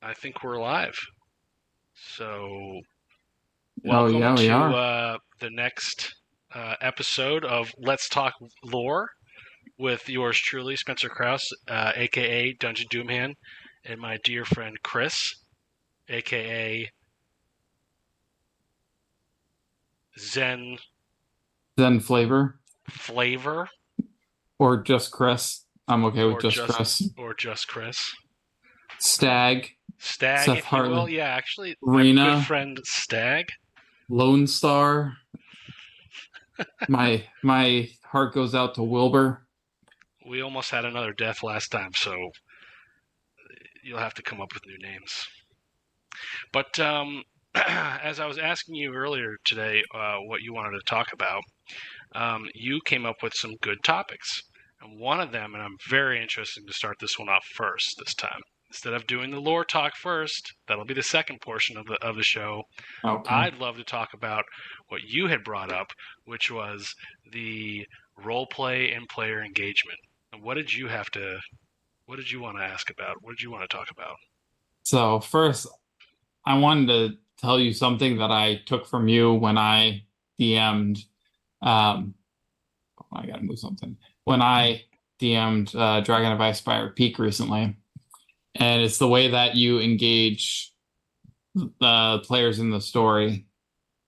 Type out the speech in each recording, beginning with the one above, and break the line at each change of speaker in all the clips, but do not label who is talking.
I think we're live. So,
Oh
welcome
yeah, we
to
are.
the next episode of Let's Talk Lore with yours truly, Spencer Krause, aka Dungeon Doomhan, and my dear friend Chris, aka Zen
Zen flavor
Flavor,
or just Chris. I'm okay with
or
just
just
Chris.
Chris.
Stag,
Stag,
Seth
if you will.
Hartley,
Yeah, actually, my good
Rena,
friend Stag.
Lone Star. My heart goes out to Wilbur.
We almost had another death last time, so you'll have to come up with new names. But as I was asking you earlier today, what you wanted to talk about, you came up with some good topics. And one of them, and I'm very interested to start this one off first this time. Instead of doing the lore talk first, that'll be the second portion of the show.
Okay.
I'd love to talk about what you had brought up, which was the role play and player engagement. And what did you have to? What did you want to ask about? What did you want to talk about?
So first, I wanted to tell you something that I took from you when I DM'd. Um, I gotta move something. When I DM'd Dragon of Icespire Peak recently, and it's the way that you engage the players in the story.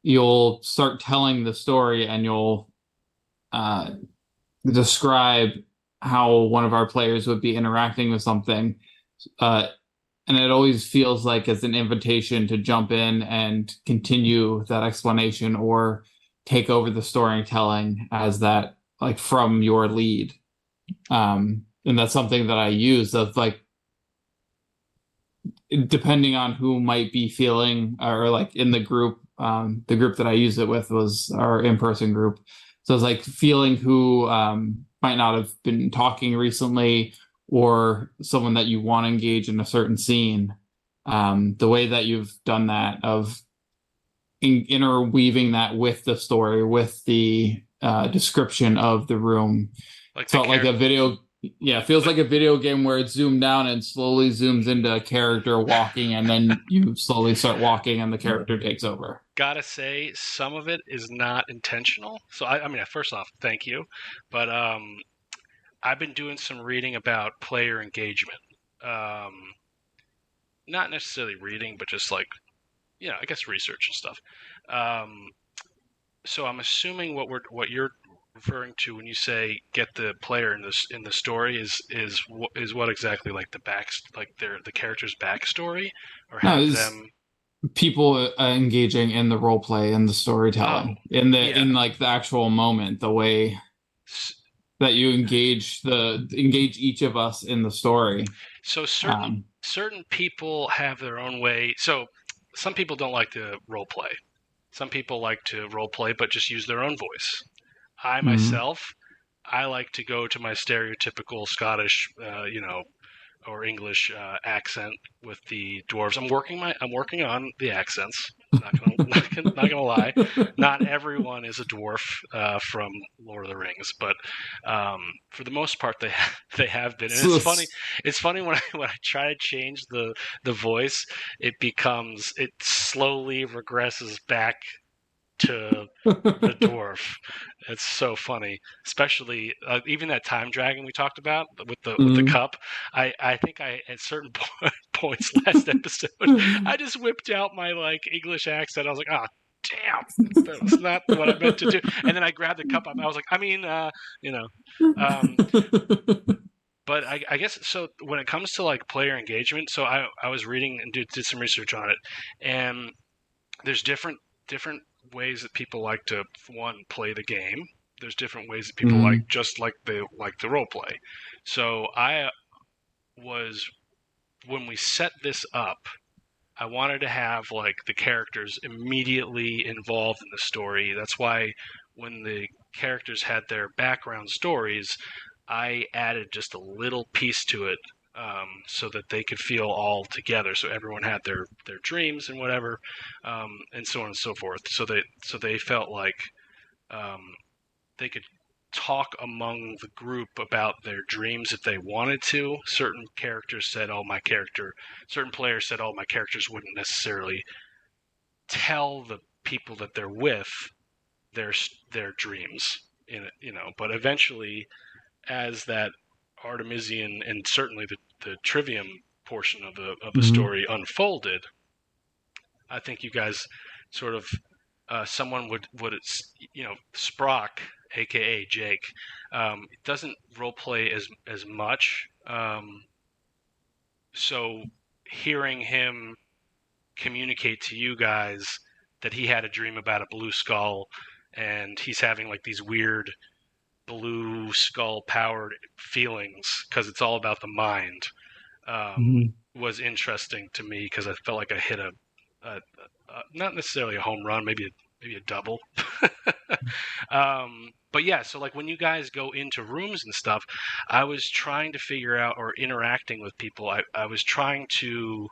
You'll start telling the story and you'll uh, describe how one of our players would be interacting with something. Uh, and it always feels like it's an invitation to jump in and continue that explanation or take over the storytelling as that, like, from your lead. And that's something that I use of, like, depending on who might be feeling or like in the group that I used it with was our in-person group. So it's like feeling who might not have been talking recently or someone that you want to engage in a certain scene. The way that you've done that of interweaving that with the story, with the description of the room,
Like the
felt like
character,
a video. Yeah, it feels
like
like a video game where it's zoomed down and slowly zooms into a character walking, and then you slowly start walking, and the character takes over.
gotta say, some of it is not intentional. So I mean, first off, thank you, but I've been doing some reading about player engagement. Um, Not necessarily reading, but just like I guess research and stuff. Um, so I'm assuming what you're referring to when you say get the player in the story is what exactly like the character's backstory, or
No,
have
it's
them.
people engaging in the role play and the
Oh,
storytelling in the
yeah.
in like the actual moment, the way that you engage each of us in the story.
So
Um,
certain people have their own way. So some people don't like to role play. Some people like to role play but just use their own voice. I
mhm.
myself, I like to go to my stereotypical Scottish, or English accent with the dwarves. I'm working on the accents. Not gonna lie. Not everyone is a dwarf from Lord of the Rings, but for the most part they have been. And
So
it's funny. It's funny when I try to change the voice, it slowly regresses back to the dwarf. It's so funny, especially even that time dragon we talked about with the
Mhm.
cup. I think I at certain points last episode, I just whipped out my like English accent. I was like, ah. Damn, that was not what I meant to do. And then I grabbed the cup up. I was like, I mean, you know, um, but I guess so. When it comes to like player engagement, so I was reading and did some research on it, and there's different ways that people like to one play the game. There's different ways that people
Mhm.
like they like the role play. So I was when we set this up, I wanted to have like the characters immediately involved in the story. That's why when the characters had their background stories, I added just a little piece to it so that they could feel all together. So everyone had their dreams and whatever, and so on and so forth. So they felt like um, they could talk among the group about their dreams if they wanted to. Certain characters said, certain players said, my characters wouldn't necessarily tell the people that they're with their dreams, but eventually, as that Artemisian and certainly the Trivium portion of the story unfolded, I think you guys sort of someone would Sprock, aka Jake, doesn't roleplay as much. So hearing him communicate to you guys that he had a dream about a blue skull, and he's having like these weird blue skull powered feelings because it's all about the mind, was interesting to me because I felt like I hit a not necessarily a home run, maybe a double. But yeah, so like when you guys go into rooms and stuff, I was trying to figure out, or interacting with people, I was trying to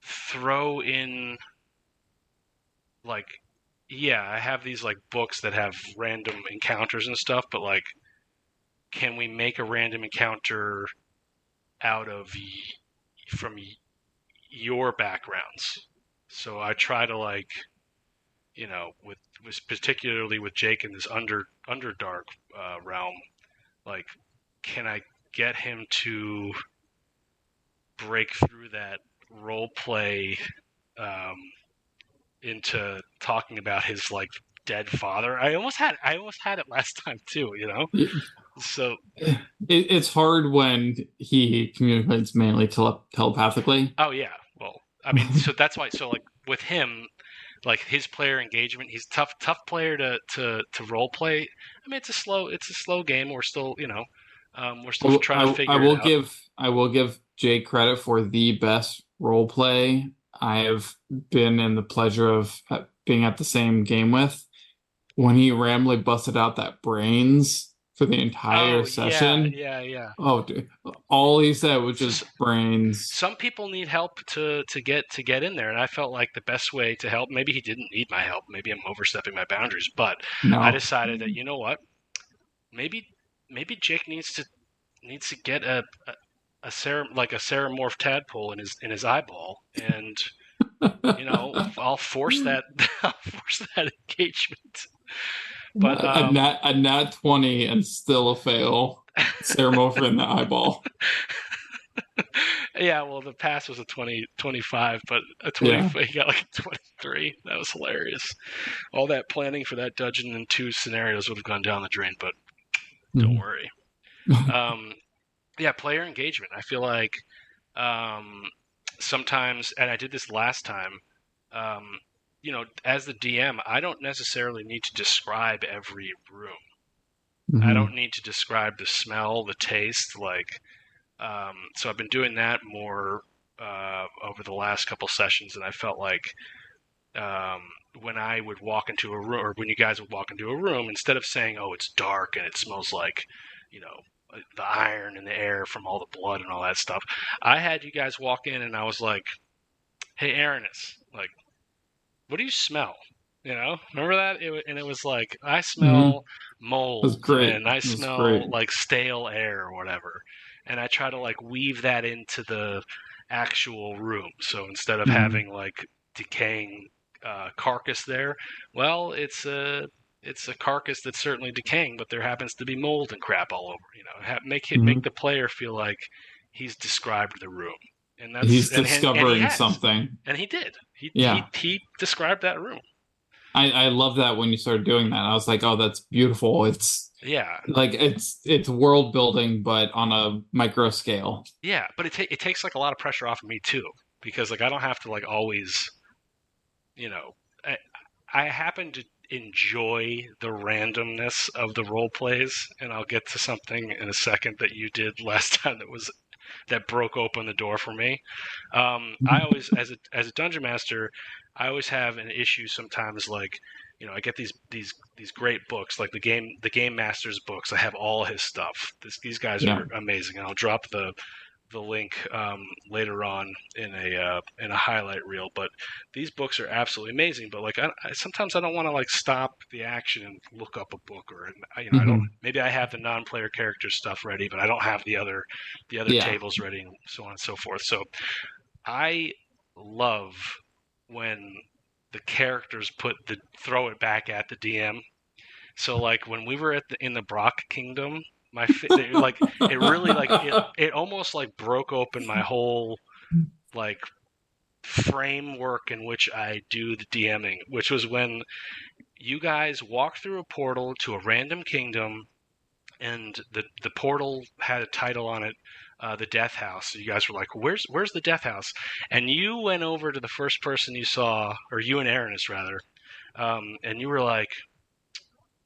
throw in like, yeah, I have these like books that have random encounters and stuff, but like, can we make a random encounter out of from your backgrounds? So I try to like, with particularly with Jake in this Underdark realm, like, can I get him to break through that role play into talking about his like dead father? I almost had it last time too, So
it's hard when he communicates mainly telepathically.
Oh yeah, well, I mean, so that's why. So like with him, like his player engagement, he's tough player to role play. I mean, it's a slow game. We're still, we're still trying to figure it out.
I will give Jake credit for the best role play I have been in the pleasure of being at the same game with. When he randomly busted out that brains for the entire session.
Yeah.
Oh, dude. All he said was just brains.
Some people need help to get in there, and I felt like the best way to help. Maybe he didn't need my help. Maybe I'm overstepping my boundaries, but no. I decided that, you know what? Maybe Jake needs to get a Ceramorph tadpole in his eyeball, and I'll force that engagement. But
a nat 20 and still a fail. Ceramorph in the eyeball.
Yeah, well, the pass was a 25, but a 20, he got like a 23. That was hilarious. All that planning for that dungeon and 2 scenarios would have gone down the drain, but don't worry. Yeah, player engagement. I feel like sometimes, and I did this last time, as the DM, I don't necessarily need to describe every room. I don't need to describe the smell, the taste, so I've been doing that more over the last couple sessions, and I felt like when I would walk into a room, or when you guys would walk into a room, instead of saying, "Oh, it's dark and it smells like, the iron in the air from all the blood and all that stuff," I had you guys walk in, and I was like, "Hey, Aranis, like, what do you smell?" Remember that? It was like, I smell mold, and I smell like stale air or whatever. And I try to like weave that into the actual room. So instead of having like decaying carcass there, well, it's a carcass that's certainly decaying, but there happens to be mold and crap all over. Make the player feel like he's described the room, and
he's discovering something.
And he did. He described that room.
I love that when you started doing that. I was like, oh, that's beautiful. It's like it's world building, but on a micro scale.
Yeah, but it takes like a lot of pressure off of me too, because like I don't have to like always, I happen to enjoy the randomness of the role plays, and I'll get to something in a second that you did last time that broke open the door for me. I always, as a dungeon master, I always have an issue sometimes. Like, I get these great books, like the game master's books. I have all his stuff. These guys are amazing, and I'll drop the the link later on in a highlight reel. But these books are absolutely amazing. But like sometimes I don't want to like stop the action and look up a book, or I don't.
Hmm.
Maybe I have the non-player character stuff ready, but I don't have the other
Yeah.
tables ready, and so on and so forth. So I love when the characters throw it back at the DM. So like when we were in the Brock Kingdom, like it really like it almost like broke open my whole like framework in which I do the DMing, which was when you guys walked through a portal to a random kingdom, and the portal had a title on it, the Death House. So you guys were like, "Where's the Death House?" And you went over to the first person you saw, or you and Aranis rather, and you were like,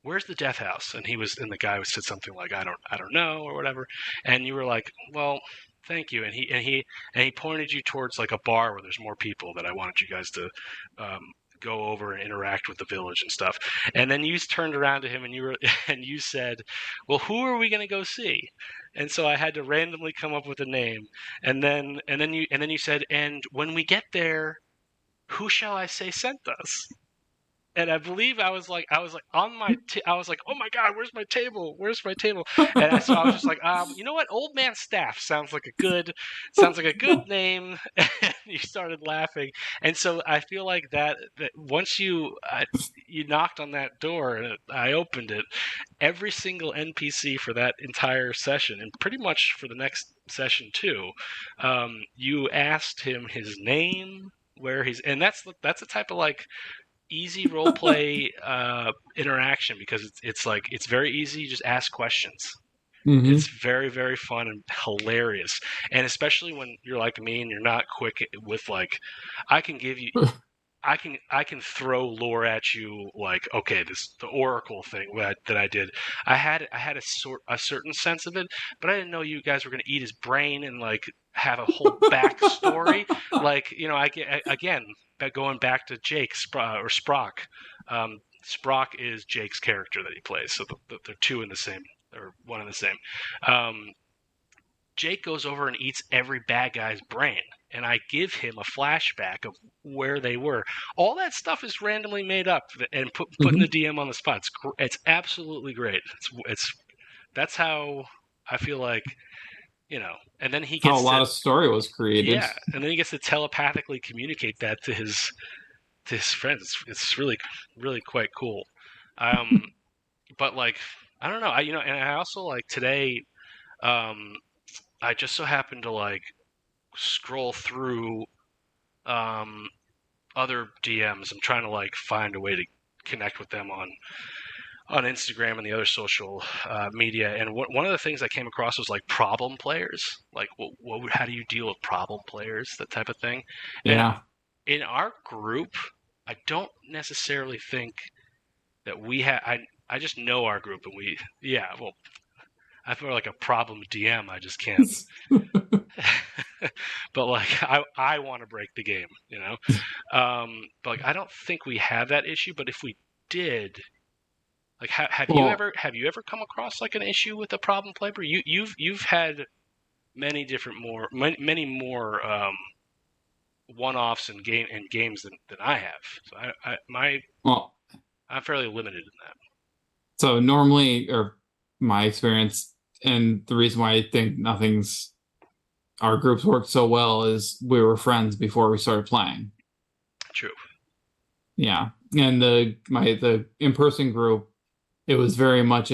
"Where's the Death House?" And the guy said something like, I don't know," or whatever. And you were like, "Well, thank you." And he pointed you towards like a bar where there's more people that I wanted you guys to go over and interact with the village and stuff. And then you turned around to him and and you said, "Well, who are we going to go see?" And so I had to randomly come up with a name. And then you said, "And when we get there, who shall I say sent us?" And I believe I was like, "Oh my God, where's my table? Where's my table?" And so I was just like, you know what? Old Man Staff sounds like a good name. And you started laughing. And so I feel like that once you knocked on that door and I opened it, every single NPC for that entire session, and pretty much for the next session too, you asked him his name, and that's a type of like easy role play interaction, because it's like it's very easy. You just ask questions.
Hmm.
It's very, very fun and hilarious, and especially when you're like me and you're not quick with like, I can give you. I can throw lore at you like, okay, the oracle thing that I did. I had a certain sense of it, but I didn't know you guys were going to eat his brain and like have a whole backstory. Like, I get again, going back to Jake or Sprock. Sprock is Jake's character that he plays, so they're two in the same, or one in the same. Um, Jake goes over and eats every bad guy's brain, and I give him a flashback of where they were. All that stuff is randomly made up and putting the DM on the spot. It's absolutely great. That's how I feel like, And then he
How a
gets
lot
to,
of story was created.
yeah, and then he gets to telepathically communicate that to his friends. It's really, really quite cool. Um, but like, I don't know. And I also like today. Um, I just so happened to like scroll through um, other DMs. I'm trying to like find a way to connect with them on Instagram and the other social media. And one of the things I came across was like problem players. Like, how do you deal with problem players? That type of thing. And
Yeah.
in our group, I don't necessarily think that we have. I just know our group, and well, I feel like a problem DM. I just can't. But like I want to break the game, but like I don't think we have that issue. But if we did, like
Well,
have you ever come across like an issue with a problem player? You've had many more one-offs in games than I have. So
well,
I'm fairly limited in that.
so normally, or my experience, and the reason why I think our groups worked so well is we were friends before we started playing.
True.
Yeah. And the in-person group, it was very much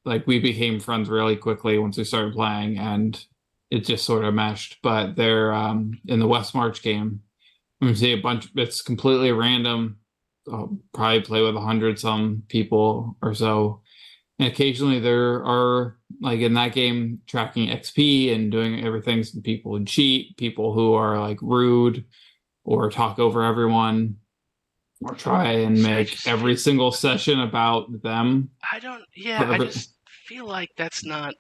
like we became friends really quickly once we started playing, and it just sort of meshed. But they're in the West March game, we see a bunch, it's completely random. I'll probably play with 100 some people or so. And occasionally there are, like in that game, tracking XP and doing everything. Some people who cheat, people who are like rude or talk over everyone or try and
See, I
make
just
every
feel
single session about them.
I don't. Yeah,
For
I
every,
just feel like that's not.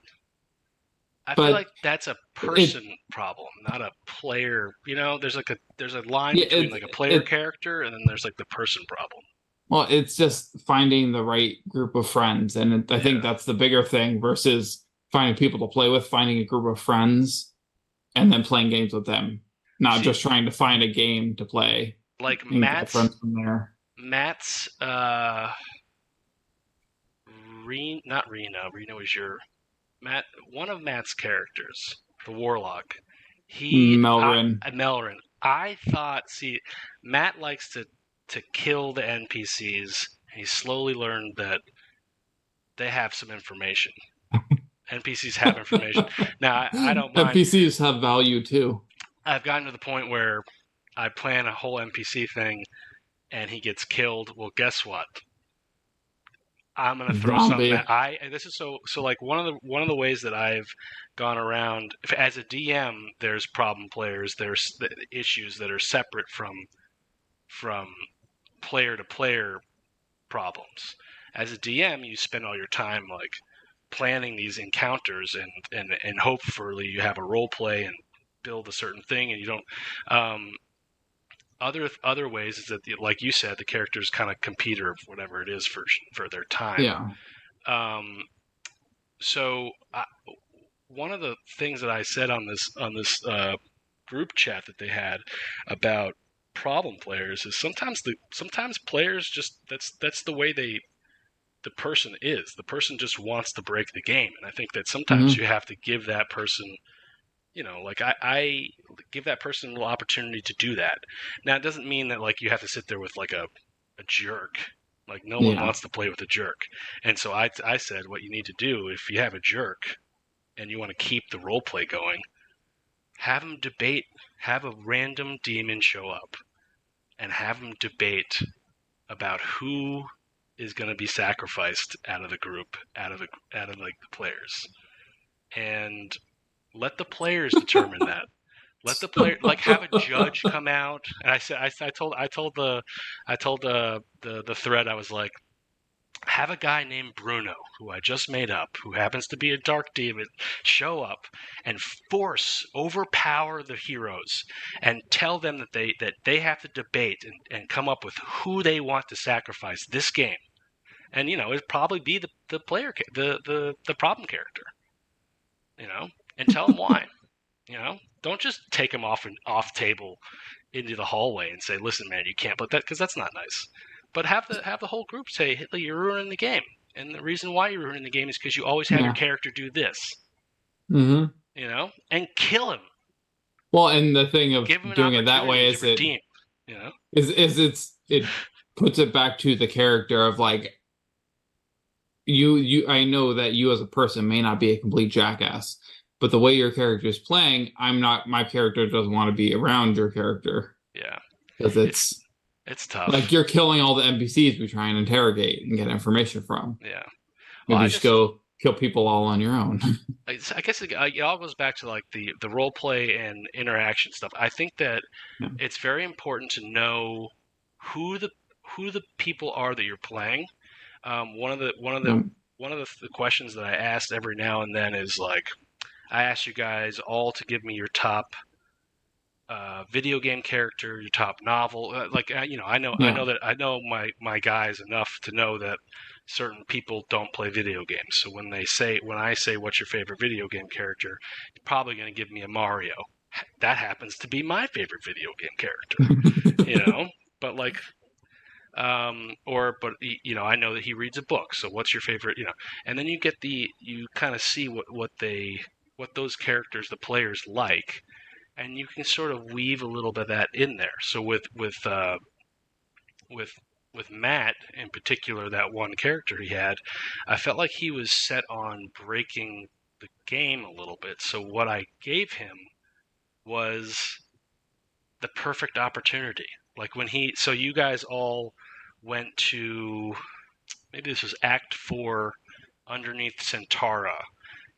I feel
but
like that's a
it,
person problem, not a player. There's a line
yeah,
between like a player character and then there's like the person problem.
well, it's just finding the right group of friends. And I think
Yeah,
that's the bigger thing versus finding people to play with, finding a group of friends and then playing games with them, not
See,
just trying to find a game to play
like
and get
Matt's
friends from there.
Matt's not Reno. Reno is your Matt. One of Matt's characters, the Warlock.
Melrin.
Melrin. I thought. See, Matt likes to kill the NPCs. He slowly learned that they have some information. NPCs have information. Now, I don't mind.
NPCs have value too.
I've gotten to the point where I plan a whole NPC thing and he gets killed. Well, guess what? I'm gonna throw something
Zombie.
that this is so like one of the ways that I've gone around as a DM. There's problem players. There's issues that are separate from player to player problems. As a DM, you spend all your time like planning these encounters and hopefully you have a role play and build a certain thing and you don't. Other ways is that, like you said, the characters kind of compete or whatever it is for their time.
Yeah.
So one of the things that I said on this group chat that they had about problem players is sometimes players just that's the way the person is. The person just wants to break the game, and I think that sometimes you have to give that person. Like I give that person a little opportunity to do that. Now, it doesn't mean that like you have to sit there with like a jerk. Like no one wants to play with a jerk. And so I said what you need to do if you have a jerk and you want to keep the role play going, have them debate, have a random demon show up and have them debate about who is going to be sacrificed out of the group, out of like the players. And let the players determine that. Let the player like have a judge come out. And I told the thread, I was like, have a guy named Bruno, who I just made up, who happens to be a dark demon, show up and overpower the heroes and tell them that they have to debate and come up with who they want to sacrifice this game. And it'd probably be the player the problem character. And tell them why. Don't just take them off table into the hallway and say, "Listen, man, you can't." But because that's not nice. But have the whole group say, "Hitler, you're ruining the game," and the reason why you're ruining the game is because you always have your character do this.
Mm-hmm.
And kill him.
Well, and the thing of doing it that way is
redeem,
it puts it back to the character of like you. I know that you as a person may not be a complete jackass. But the way your character is playing, my character doesn't want to be around your character.
Yeah.
Because
it's tough.
Like you're killing all the NPCs we try and interrogate and get information from.
Yeah.
Maybe just go kill people all on your own.
I guess it all goes back to like the role play and interaction stuff. I think that it's very important to know who the people are that you're playing. One of the questions that I asked every now and then is like, I asked you guys all to give me your top video game character, your top novel. I know my guys enough to know that certain people don't play video games. So when I say what's your favorite video game character, you're probably going to give me a Mario. That happens to be my favorite video game character. But like. I know that he reads a book. So what's your favorite? And then you kind of see what those characters, the players like, and you can sort of weave a little bit of that in there. So with Matt in particular, that one character he had, I felt like he was set on breaking the game a little bit. So what I gave him was the perfect opportunity. Like so you guys all went to, maybe this was Act 4 underneath Centaura.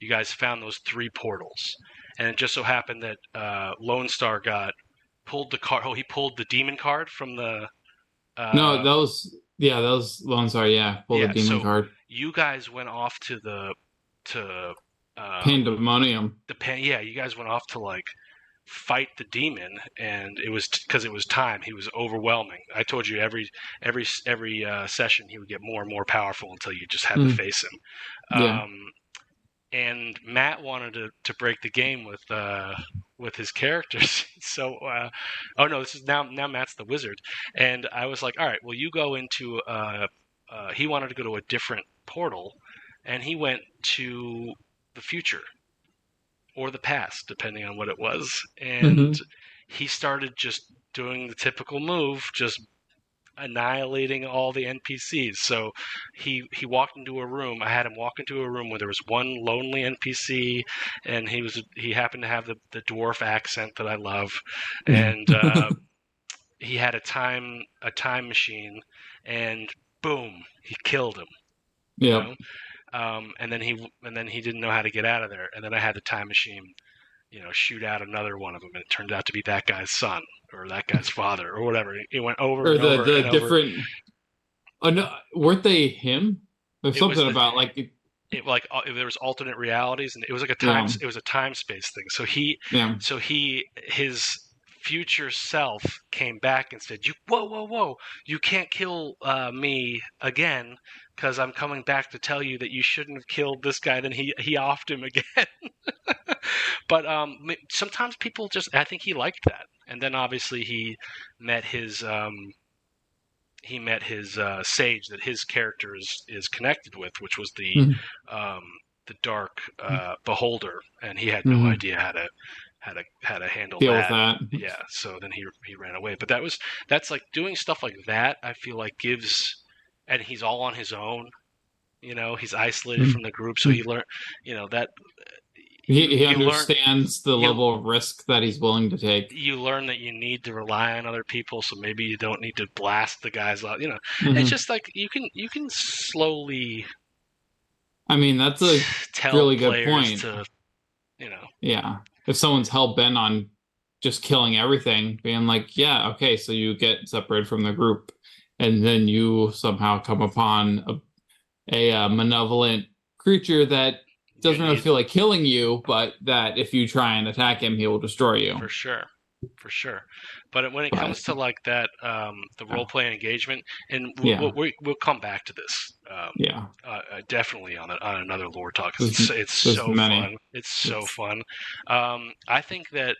You guys found those 3 portals. And it just so happened that Lone Star pulled the card. Oh, he pulled the demon card from the...
No, those Lone Star, pulled the demon card.
You guys went off to
Pandemonium.
You guys went off to like fight the demon, and it was because it was time. He was overwhelming. I told you every session he would get more and more powerful until you just had to face him. And Matt wanted to break the game with with his characters. So, oh no, this is now Matt's the wizard, and I was like, all right, well, you go into. He wanted to go to a different portal, and he went to the future or the past, depending on what it was, and
Mhm.
he started just doing the typical move, just annihilating all the NPCs. So he walked into a room. I had him walk into a room where there was one lonely NPC, and he happened to have the dwarf accent that I love, and he had a time machine, and boom, he killed him. You
Yep.
know, and then he didn't know how to get out of there, and then I had the time machine, shoot out another one of them, and it turned out to be that guy's son or that guy's father or whatever. It went over
Or
and over
the
and over.
different. Oh no, weren't they him? There's
It was
something
the
about like
there was alternate realities, and it was like
yeah,
it was a time space thing. So
yeah.
his future self came back and said, "You whoa whoa whoa, you can't kill me again." Because I'm coming back to tell you that you shouldn't have killed this guy. Then he offed him again. But sometimes people I think he liked that. And then obviously met his sage that his character is connected with, which was
Mhm.
the dark beholder, and he had no
Mhm.
idea how to handle
Deal with
that.
that.
Yeah, so then he ran away. But that's like doing stuff like that. I feel like and he's all on his own. He's isolated
Mhm.
from the group, so he learned. That
He
you learn
understands the
you
level of risk that he's willing to take.
you learn that you need to rely on other people, so maybe you don't need to blast the guys out. It's
Hmm.
just like you can slowly
I mean, that's a
tell
really good
players
point.
to you know
Yeah. If someone's hell bent on just killing everything, being like, yeah, okay, so you get separated from the group, and then you somehow come upon a malevolent creature that
you
doesn't really
need
feel like killing you, but that if you try and attack him, he will destroy you.
for sure. For sure. But when it
But
comes to like that, the
yeah,
role playing engagement, and
yeah,
we'll come back to this,
yeah.
definitely on another lore talk. 'Cause
There's
it's
there's
so
many.
fun. It's so
It's
fun. I think that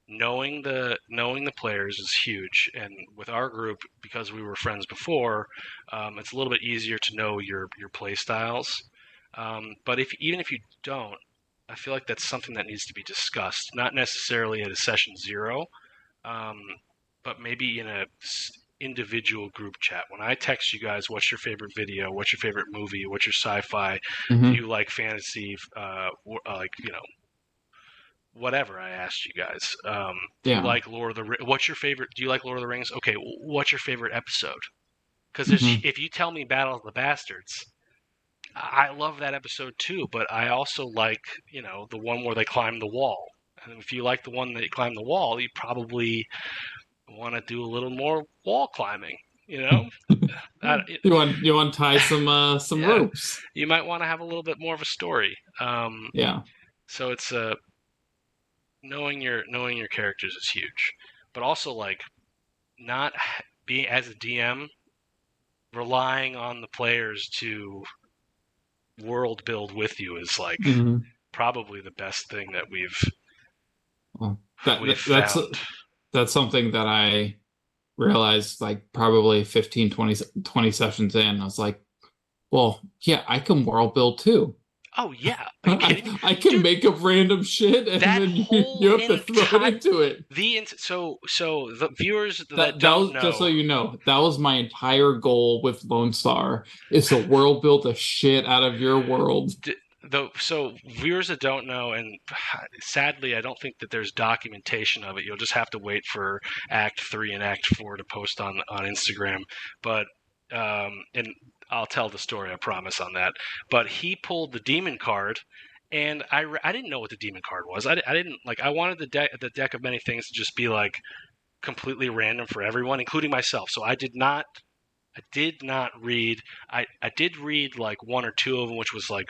knowing the players is huge, and with our group, because we were friends before, it's a little bit easier to know your play styles. But even if you don't, I feel like that's something that needs to be discussed, not necessarily at a session zero, um, but maybe in a individual group chat. When I text you guys, what's your favorite video? What's your favorite movie? What's your sci-fi? Do
mhm.
you like fantasy? Like whatever I asked you guys. Do you
Yeah.
like Lord of the Rings? What's your favorite? Do you like Lord of the Rings? Okay, what's your favorite episode? Because
Hmm.
if you tell me Battle of the Bastards, I love that episode too, but I also like, the one where they climb the wall. And if you like the one that you climb the wall, you probably want to do a little more wall climbing. You know, I,
You want to tie some
yeah,
ropes?
you might want to have a little bit more of a story.
Yeah.
So it's knowing your characters is huge, but also like not being as a DM relying on the players to world build with you is like
Hmm.
probably the best thing that we've
Well,
we've
that's
found.
that's something that I realized like probably 15, 20 sessions in. I was like, well, yeah, I can world build too.
Oh yeah, are you kidding me,
I can
dude?
make up random shit and
That
then you
whole
have to throw it
entire
into it.
so the viewers that
That
don't
was just so
know,
you know, that was my entire goal with Lone Star is to world build the shit out of your world.
viewers that don't know, and sadly, I don't think that there's documentation of it. You'll just have to wait for Act 3 and Act 4 to post on Instagram. But and I'll tell the story, I promise on that. But he pulled the demon card, and I didn't know what the demon card was. I didn't like. I wanted the deck of many things to just be like completely random for everyone, including myself. So I did not read. I did read like one or two of them, which was like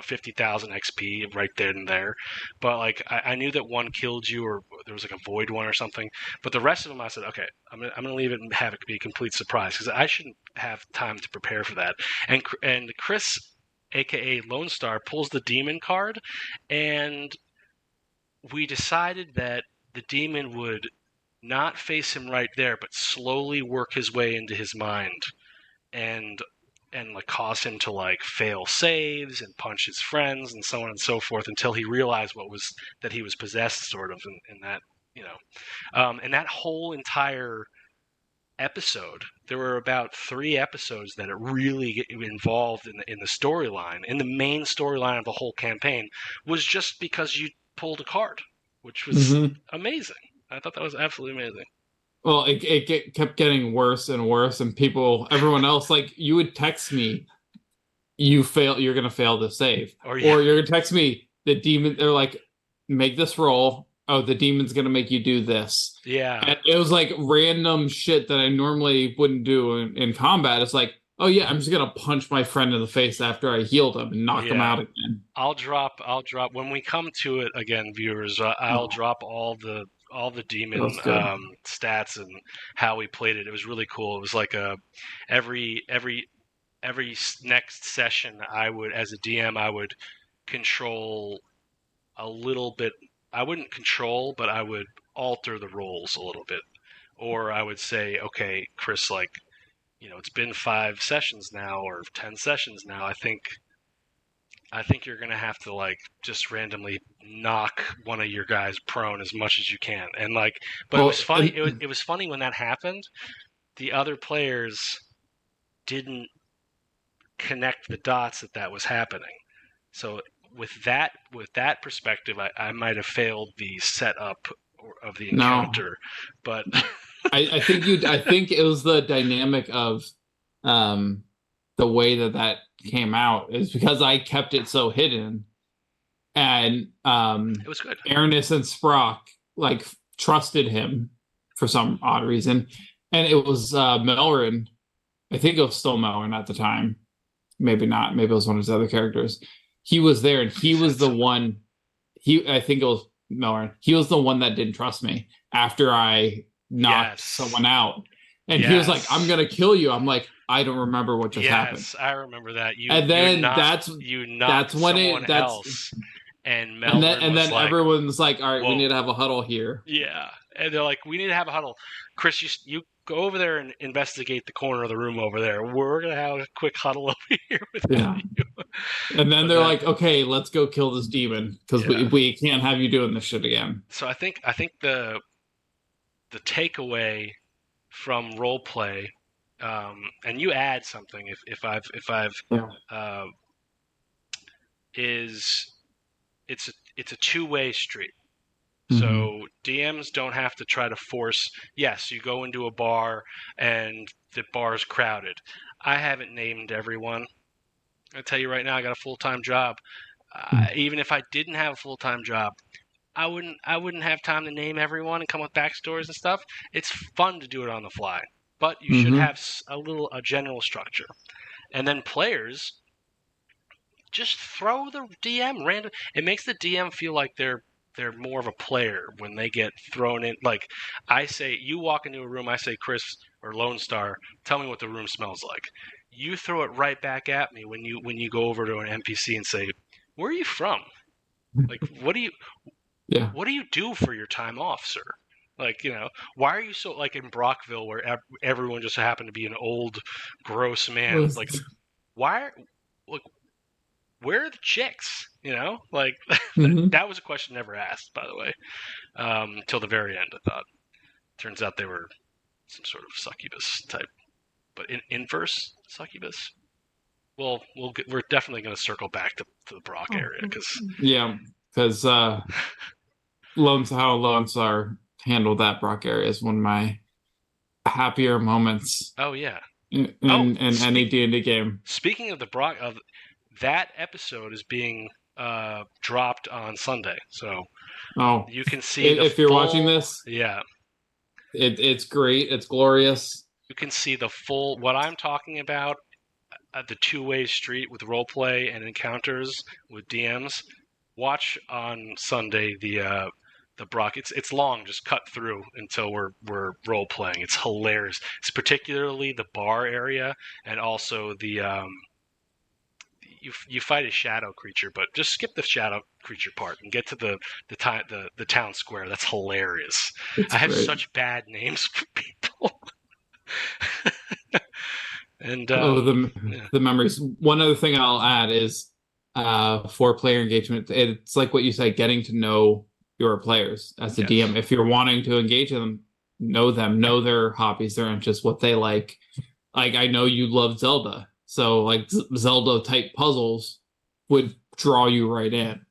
50,000 XP right then and there. But like I knew that one killed you, or there was like a void one or something. But the rest of them, I said, okay, I'm gonna leave it and have it be a complete surprise because I shouldn't have time to prepare for that. And Chris, aka Lone Star, pulls the demon card, and we decided that the demon would not face him right there, but slowly work his way into his mind and like cause him to like fail saves and punch his friends and so on and so forth until he realized that he was possessed, sort of, in that, and that whole entire episode, there were about 3 episodes that it really get involved in the storyline, in the main storyline of the whole campaign, was just because you pulled a card, which was amazing. I thought that was absolutely amazing.
Well, kept getting worse and worse, and everyone else, like, you would text me, you're gonna fail to save,
Or
you're gonna text me the demon. They're like, make this roll. Oh, the demon's gonna make you do this.
Yeah.
And it was like random shit that I normally wouldn't do in combat. It's like, oh yeah, I'm just gonna punch my friend in the face after I healed him and knock him out again.
I'll drop when we come to it again, viewers. I'll drop all the demon stats and how we played it. It was really cool. It was like every next session, I would, as a DM, I would control a little bit. I wouldn't control, but I would alter the roles a little bit. Or I would say, okay, Chris, like, it's been 5 sessions now or 10 sessions now. I think you're going to have to, like, just randomly knock one of your guys prone as much as you can. And, like, but it was funny. It was funny when that happened. The other players didn't connect the dots that was happening. So with that perspective, I might have failed the setup of the encounter. But
I think it was the dynamic of the way that came out is because I kept it so hidden, and
it was good.
Aranis and Sprock like trusted him for some odd reason, and it was Melrin. I think it was still Melrin at the time. Maybe not. Maybe it was one of his other characters. He was there, and he was the one. I think it was Melrin. He was the one that didn't trust me after I knocked someone out, and he was like, "I'm gonna kill you." I'm like, "I don't remember what just happened."
Yes, I remember that.
And then
that's when
else,
and Melrin
and then
like,
everyone's like, "All right, we need to have a huddle here."
Yeah, and they're like, "We need to have a huddle." Chris, you go over there and investigate the corner of the room over there. We're gonna have a quick huddle over here with you.
And then they're like, "Okay, let's go kill this demon because we can't have you doing this shit again."
So I think the takeaway from role play, and you add something if I've is it's a two-way street. So DMs don't have to try to force. Yes, you go into a bar and the bar's crowded. I haven't named everyone. I'll tell you right now, I got a full-time job. Even if I didn't have a full-time job, I wouldn't have time to name everyone and come with backstories and stuff. It's fun to do it on the fly, but you should have a general structure. And then players, just throw the DM random. It makes the DM feel like they're more of a player when they get thrown in. Like, I say, you walk into a room, I say, Chris or Lone Star, tell me what the room smells like. You throw it right back at me when you go over to an NPC and say, where are you from? Like, what do you do for your time off, sir? Like, why are you so, like, in Brockville where everyone just happened to be an old, gross man? Like, where are the chicks? Like, that was a question never asked, by the way, till the very end, I thought. Turns out they were some sort of succubus type, but inverse succubus. Well, we're definitely going to circle back to the Brock area,
because how Lone Star handled that Brock area is one of my happier moments.
Oh yeah,
in any D&D game.
Speaking of the Brock, that episode is being dropped on Sunday, so you can see
if you're watching this.
Yeah,
it's great. It's glorious.
You can see the full what I'm talking about. The two-way street with roleplay and encounters with DMs. Watch on Sunday the Brock. It's long, just cut through until we're role playing. It's hilarious. It's particularly the bar area and also the you fight a shadow creature, but just skip the shadow creature part and get to the town square. That's hilarious.
It's
I have
great.
such bad names for people. And
Oh,
yeah,
the memories. One other thing I'll add is for player engagement, it's like what you said, getting to know your players as a
yes,
DM. If you're wanting to engage them, know their hobbies, their interests, what they like. Like I know you love Zelda, so like Zelda type puzzles would draw you right in.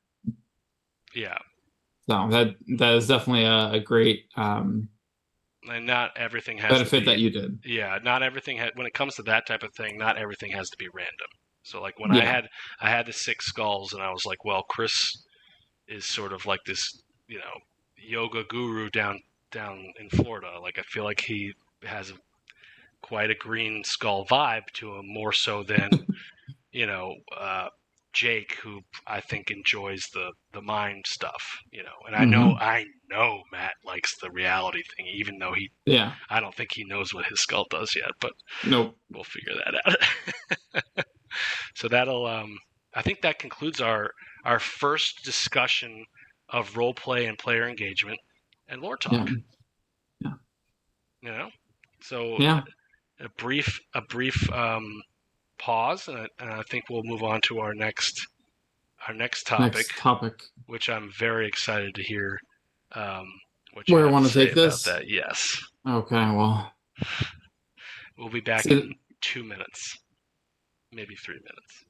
yeah.
So that is definitely a great
And not everything has to
benefit that
be.
you did.
Yeah, not everything when it comes to that type of thing, not everything has to be random. So like when
Yeah.
I had the six skulls and I was like, well, Chris is sort of like this, yoga guru down in Florida. Like I feel like he has quite a green skull vibe to him, more so than you know Jake, who I think enjoys the mind stuff. And
Hmm.
I know Matt likes the reality thing, even though
Yeah.
I don't think he knows what his skull does yet, but
Nope.
we'll figure that out. So that'll I think that concludes our first discussion of role play and player engagement and lore
Yeah.
talk.
Yeah.
So
Yeah.
a brief pause, and I think we'll move on to our next topic,
Next topic.
which I'm very excited to hear um, what you
Where I
have to
want to
say
take
about
this?
that. Yes,
Okay, well,
we'll be back
so
in 2 minutes, maybe 3 minutes.